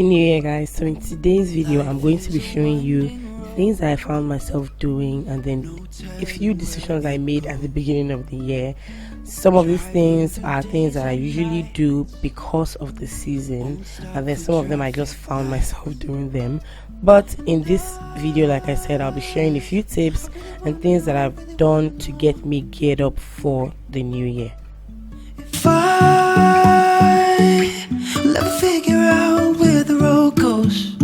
Happy New Year, guys. So in today's video I'm going to be showing you things that I found myself doing and then a few decisions I made at the beginning of the year. Some of these things are things that I usually do because of the season, and then some of them I just found myself doing them. But in this video, like I said, I'll be sharing a few tips and things that I've done to get me geared up for the new year. If I will ever figure out where the road goes,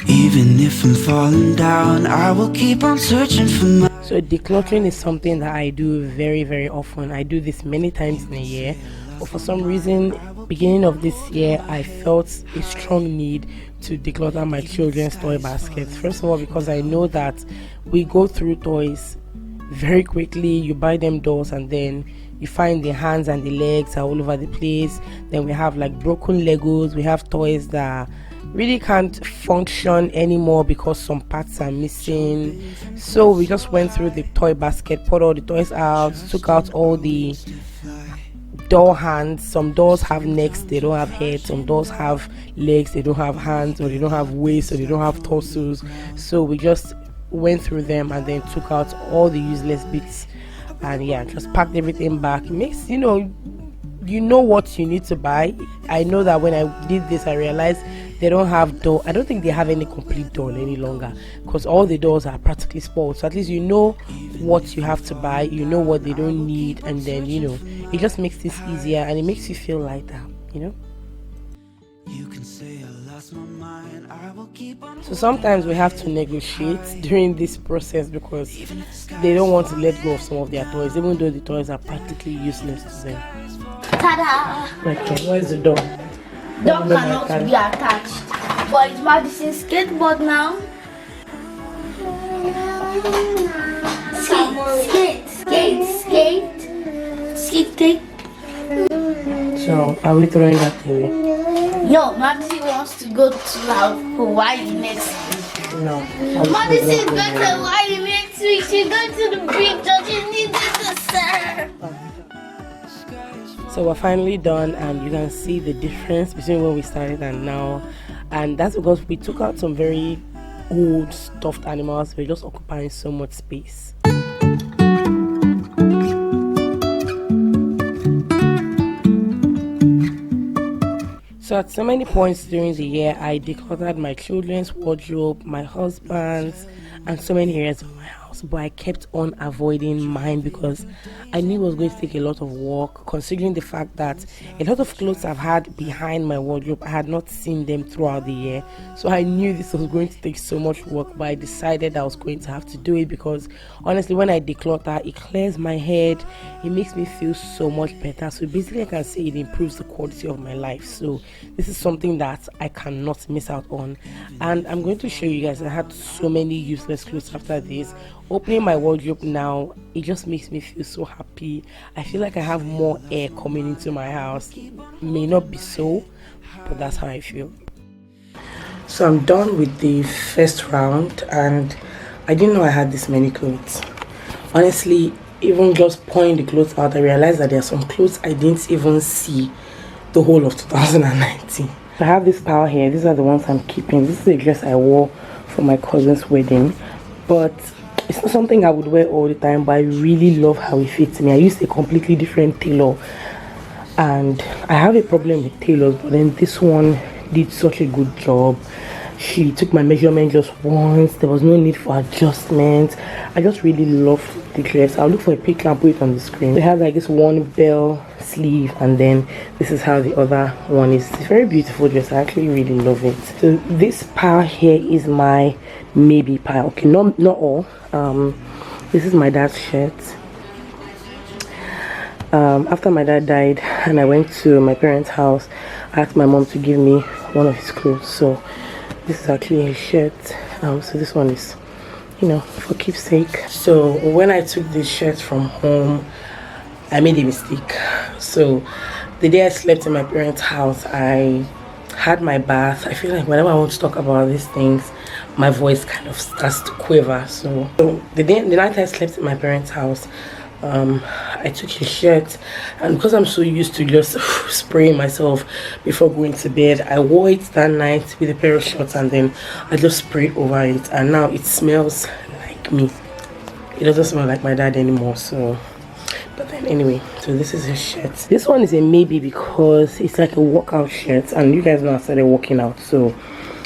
even if I'm falling down, I will keep on searching for my... So decluttering is something that I do very often. I do this many times in a year, but for some reason, beginning of this year, I felt a strong need to declutter my children's toy baskets. First of all, because I know that we go through toys very quickly. You buy them dolls and then you find the hands and the legs are all over the place. Then we have like broken Legos. We have toys that really can't function anymore because some parts are missing. So we just went through the toy basket, put all the toys out, took out all the doll hands. Some dolls have necks, they don't have heads. Some dolls have legs, they don't have hands, or they don't have waists, or they don't have torsos. So we just went through them and then took out all the useless bits, and yeah, just packed everything back. It makes you know what you need to buy. I know that when I did this, I realized they don't have doll. I don't think they have any complete doll any longer, because all the dolls are practically spoiled. So at least you know what you have to buy, you know what they don't need, and then it just makes this easier and it makes you feel lighter. You can say I lost my mind, I will keep on... So sometimes we have to negotiate during this process because they don't want to let go of some of their toys, even though the toys are practically useless to them. Ta-da! Okay, where's the door? Dog cannot be attached. But it's Madison skateboard now. Skate. So are we throwing that away? No, Madison wants to go to Hawaii next week. No. Madison goes to Hawaii next week. She's going to the beach. Don't you need to serve? So we're finally done, and you can see the difference between when we started and now. And that's because we took out some very old stuffed animals. We're just occupying so much space. So at so many points during the year, I decluttered my children's wardrobe, my husband's, and so many areas of my house. But I kept on avoiding mine because I knew it was going to take a lot of work, considering the fact that a lot of clothes I've had behind my wardrobe, I had not seen them throughout the year. So I knew this was going to take so much work, but I decided I was going to have to do it because honestly, when I declutter, it clears my head, it makes me feel so much better. So basically, I can say it improves the quality of my life. So this is something that I cannot miss out on, and I'm going to show you guys. I had so many useless clothes after this. Opening my wardrobe now, it just makes me feel so happy. I feel like I have more air coming into my house. It may not be so, but that's how I feel. So I'm done with the first round, and I didn't know I had this many clothes. Honestly, even just pouring the clothes out, I realized that there are some clothes I didn't even see the whole of 2019. I have this pile here. These are the ones I'm keeping. This is a dress I wore for my cousin's wedding, but it's not something I would wear all the time, but I really love how it fits me. I used a completely different tailor, and I have a problem with tailors, but then this one did such a good job. She took my measurement just once. There was no need for adjustment. I just really love the dress. I'll look for a picture and put it on the screen. They have like this one bell sleeve, and then this is how the other one is. It's a very beautiful dress. I actually really love it. So this pile here is my maybe pile. Okay, not all. This is my dad's shirt. After my dad died and I went to my parents' house, I asked my mom to give me one of his clothes. So this is actually his shirt. So this one is, for keepsake. So when I took this shirt from home, I made a mistake. So the day I slept in my parents' house, I had my bath. I feel like whenever I want to talk about these things, my voice kind of starts to quiver. So the night I slept in my parents' house, I took his shirt, and because I'm so used to just spraying myself before going to bed, I wore it that night with a pair of shorts, and then I just sprayed over it, and now it smells like me. It doesn't smell like my dad anymore. So but then anyway, so this is his shirt. This one is a maybe because it's like a workout shirt, and you guys know I started working out, so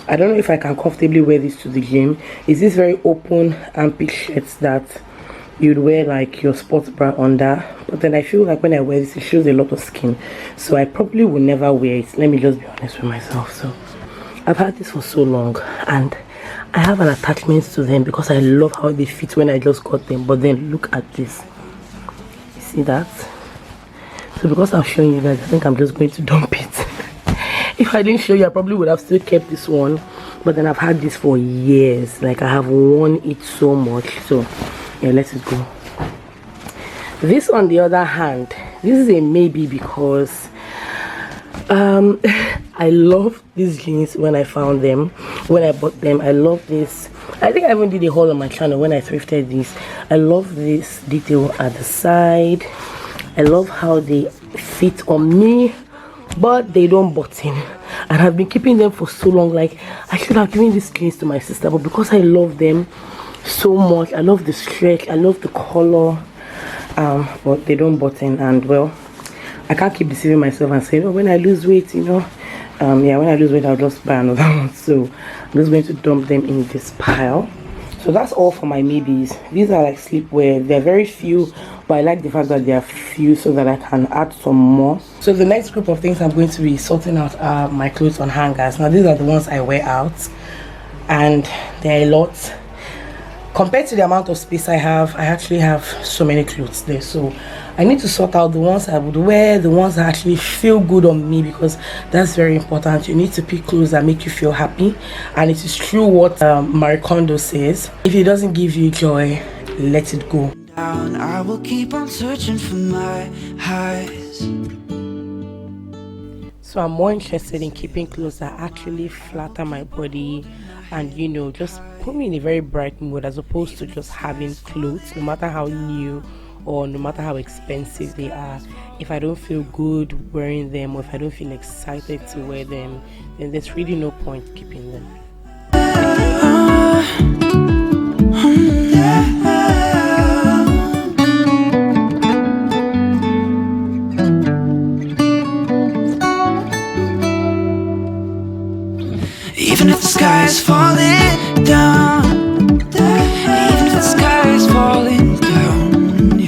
I don't know if I can comfortably wear this to the gym. It's this very open armpit shirt that you'd wear like your sports bra under, but then I feel like when I wear this it shows a lot of skin, so I probably will never wear it. Let me just be honest with myself. So I've had this for so long, and I have an attachment to them because I love how they fit when I just got them. But then look at this, you see that? So because I'm showing you guys, I think I'm just going to dump it. If I didn't show you, I probably would have still kept this one, but then I've had this for years. Like, I have worn it so much. So yeah, let it go. This, on the other hand, this is a maybe because I love these jeans when I found them, when I bought them. I love this. I think I even did a haul on my channel when I thrifted these. I love this detail at the side. I love how they fit on me, but they don't button, and I've been keeping them for so long. Like, I should have given these jeans to my sister, but because I love them so much, I love the stretch, I love the color, but they don't button. And well, I can't keep deceiving myself and saying, oh, when I lose weight, you know, yeah, when I lose weight I'll just buy another one. So I'm just going to dump them in this pile. So that's all for my maybes. These are like sleepwear. They're very few, but I like the fact that they are few so that I can add some more. So the next group of things I'm going to be sorting out are my clothes on hangers. Now these are the ones I wear out, and they're a lot. Compared to the amount of space I have, I actually have so many clothes there. So I need to sort out the ones I would wear, the ones that actually feel good on me, because that's very important. You need to pick clothes that make you feel happy. And it is true what Marie Kondo says: if it doesn't give you joy, let it go. I will keep on searching for my highs. So I'm more interested in keeping clothes that actually flatter my body and, you know, just put me in a very bright mood, as opposed to just having clothes, no matter how new or no matter how expensive they are. If I don't feel good wearing them, or if I don't feel excited to wear them, then there's really no point keeping them. Even if the sky is falling down, even if the sky is falling down,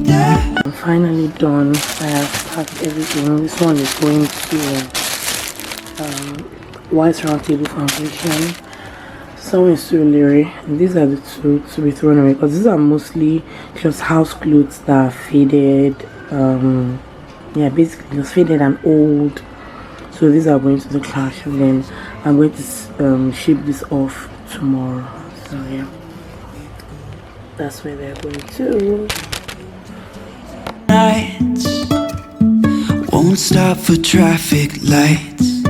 yeah. I'm finally done. I have packed everything. This one is going to White Round Table Foundation. Some is to Leary, and these are the two to be thrown away, because these are mostly just house clothes that are faded. Yeah, basically just faded and old. So these are going to the trash, and then I'm going to ship this off tomorrow. So yeah, that's where they're going to. Nights won't stop for traffic lights.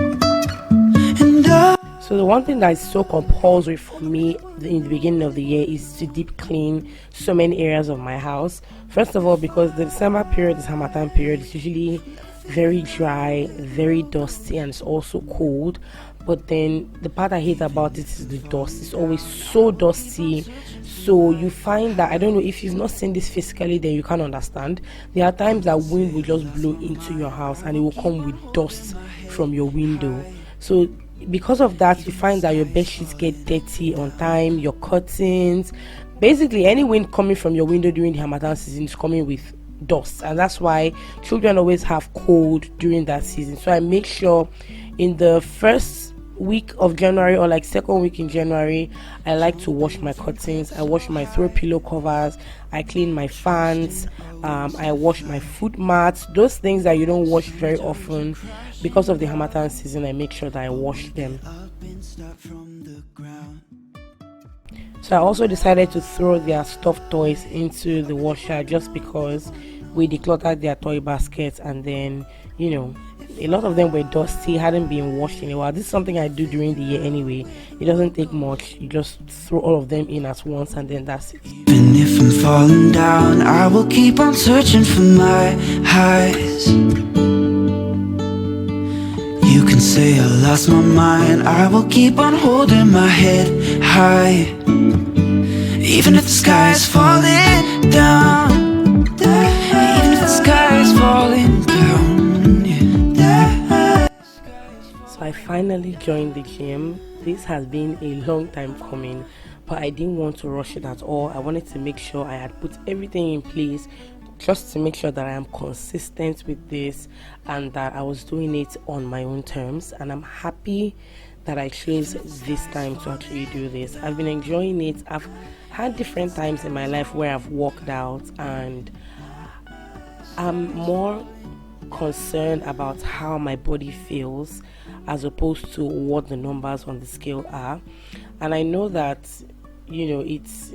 So the one thing that is so compulsory for me in the beginning of the year is to deep clean so many areas of my house. First of all, because the December period is Harmattan period, it's usually very dry, very dusty, and it's also cold. But then the part I hate about it is the dust. It's always so dusty. So you find that, I don't know, if you've not seen this physically, then you can't understand. There are times that wind will just blow into your house and it will come with dust from your window. So because of that, you find that your bed sheets get dirty on time, your curtains, basically any wind coming from your window during the Harmattan season is coming with dust, and that's why children always have cold during that season. So I make sure in the first week of January, or like second week in January, I like to wash my curtains, I wash my throw pillow covers, I clean my fans, I wash my foot mats, those things that you don't wash very often. Because of the Harmattan season, I make sure that I wash them. So I also decided to throw their stuffed toys into the washer, just because we decluttered their toy baskets, and then a lot of them were dusty, hadn't been washed in a while. This is something I do during the year anyway. It doesn't take much. You just throw all of them in at once, and then that's it. Even if I'm falling down, I will keep on searching for my highs. You can say I lost my mind, I will keep on holding my head high. Even if the sky is falling down, even if the sky is falling down, yeah. So I finally joined the gym. This has been a long time coming, but I didn't want to rush it at all. I wanted to make sure I had put everything in place just to make sure that I am consistent with this and that I was doing it on my own terms. And I'm happy that I chose this time to actually do this. I've been enjoying it. I've had different times in my life where I've walked out, and I'm more concerned about how my body feels as opposed to what the numbers on the scale are. And I know that it's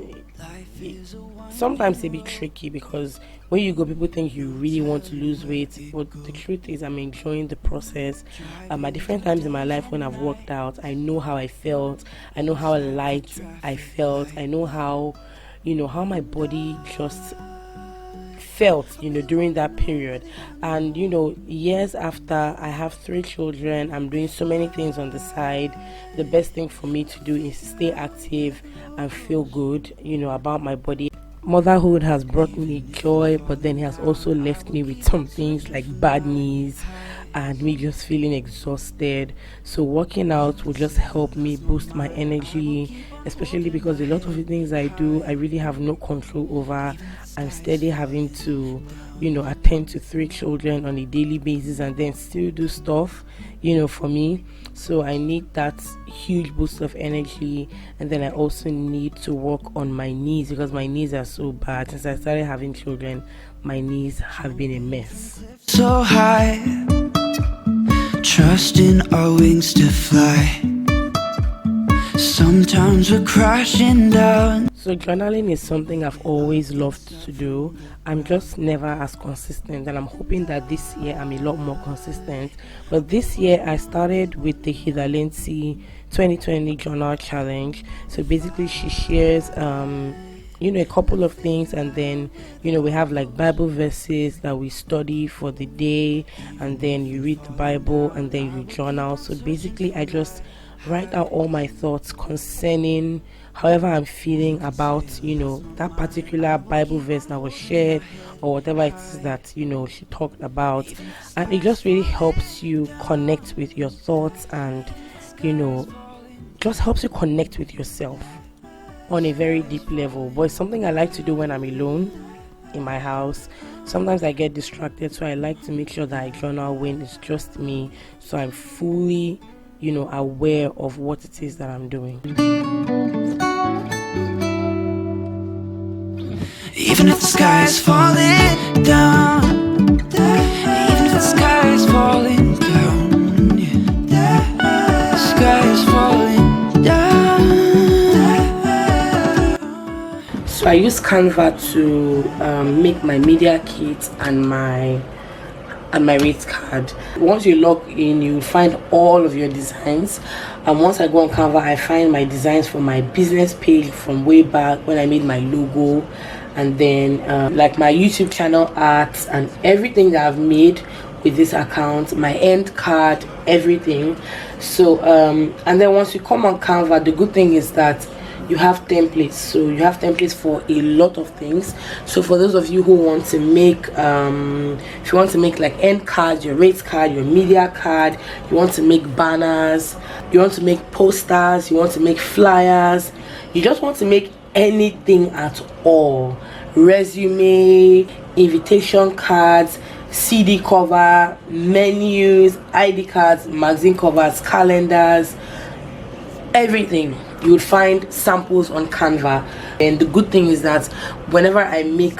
sometimes a bit tricky, because when you go, people think you really want to lose weight, but the truth is I'm enjoying the process. At different times in my life when I've worked out, I know how I felt, I know how light I felt, I know how how my body just felt during that period. And years after, I have 3 children, I'm doing so many things on the side. The best thing for me to do is stay active and feel good about my body. Motherhood has brought me joy, but then it has also left me with some things like bad knees and me just feeling exhausted. So working out will just help me boost my energy, especially because a lot of the things I do, I really have no control over. I'm steady having to attend to 3 children on a daily basis and then still do stuff for me. So I need that huge boost of energy, and then I also need to work on my knees, because my knees are so bad. Since I started having children, my knees have been a mess. So high, trusting our wings to fly. Sometimes we're crashing down. So journaling is something I've always loved to do. I'm just never as consistent, and I'm hoping that this year I'm a lot more consistent. But this year I started with the Heather Lindsay 2020 journal challenge. So basically she shares a couple of things, and then we have like Bible verses that we study for the day, and then you read the Bible and then you journal. So basically I just write out all my thoughts concerning however I'm feeling about that particular Bible verse that was shared, or whatever it is that she talked about. And it just really helps you connect with your thoughts, and just helps you connect with yourself on a very deep level. But it's something I like to do when I'm alone in my house. Sometimes I get distracted, so I like to make sure that I journal when it's just me, so I'm fully aware of what it is that I'm doing. Even if the sky is falling down, even if the sky is falling down, yeah. The sky is falling down. So I use Canva to make my media kit and my rate card. Once you log in, you find all of your designs, and once I go on Canva, I find my designs for my business page from way back when I made my logo, and then like my YouTube channel arts and everything that I've made with this account, my end card, everything. So and then once you come on Canva, the good thing is that you have templates. So you have templates for a lot of things. So for those of you who want to make if you want to make like end cards, your rates card, your media card, you want to make banners, you want to make posters, you want to make flyers, you just want to make anything at all, resume, invitation cards, CD cover, menus, ID cards, magazine covers, calendars, everything, you would find samples on Canva. And the good thing is that whenever I make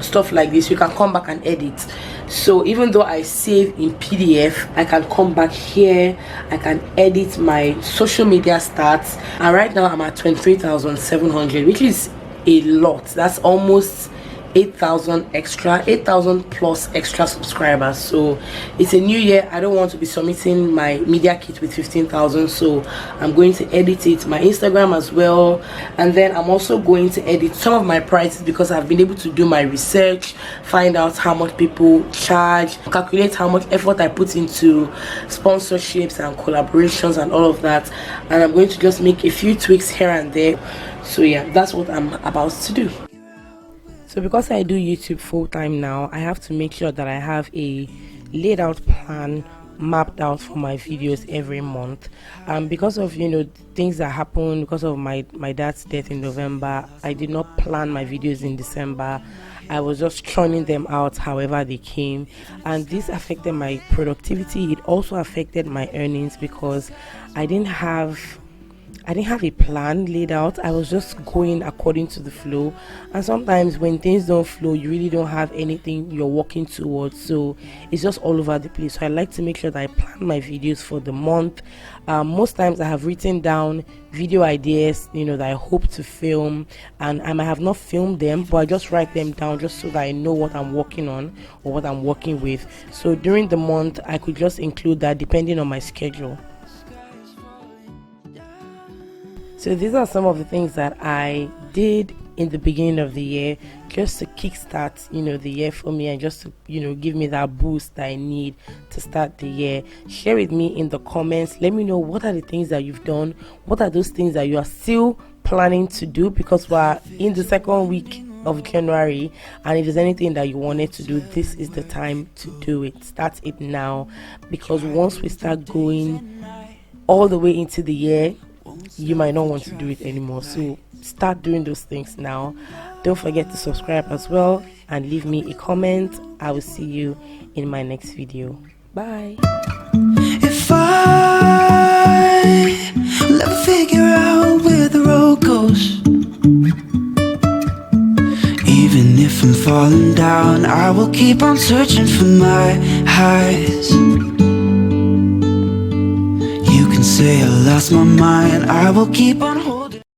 stuff like this, you can come back and edit. So even though I save in PDF, I can come back here, I can edit my social media stats, and right now I'm at 23,700, which is a lot. That's almost 8,000 plus extra subscribers. So it's a new year. I don't want to be submitting my media kit with 15,000, so I'm going to edit it, my Instagram as well, and then I'm also going to edit some of my prices because I've been able to do my research, find out how much people charge, calculate how much effort I put into sponsorships and collaborations and all of that, and I'm going to just make a few tweaks here and there. So yeah, that's what I'm about to do. So because I do YouTube full time now, I have to make sure that I have a laid out plan mapped out for my videos every month. Because of things that happened because of my dad's death in November, I did not plan my videos in December. I was just churning them out however they came, and this affected my productivity. It also affected my earnings because I didn't have a plan laid out. I was just going according to the flow, and sometimes when things don't flow, you really don't have anything you're working towards, so it's just all over the place. So I like to make sure that I plan my videos for the month. Most times I have written down video ideas that I hope to film, and I might have not filmed them, but I just write them down just so that I know what I'm working on or what I'm working with. So during the month I could just include that depending on my schedule. So these are some of the things that I did in the beginning of the year just to kickstart the year for me, and just to give me that boost that I need to start the year. Share with me in the comments. Let me know what are the things that you've done, what are those things that you are still planning to do, because we're in the second week of January, and if there's anything that you wanted to do, this is the time to do it. Start it now, because once we start going all the way into the year, you might not want to do it anymore. So start doing those things now. Don't forget to subscribe as well and leave me a comment. I will see you in my next video. Bye. If I will ever figure out where the road goes, even if I'm falling down, I will keep on searching for my highs. Say I lost my mind, I will keep on holding.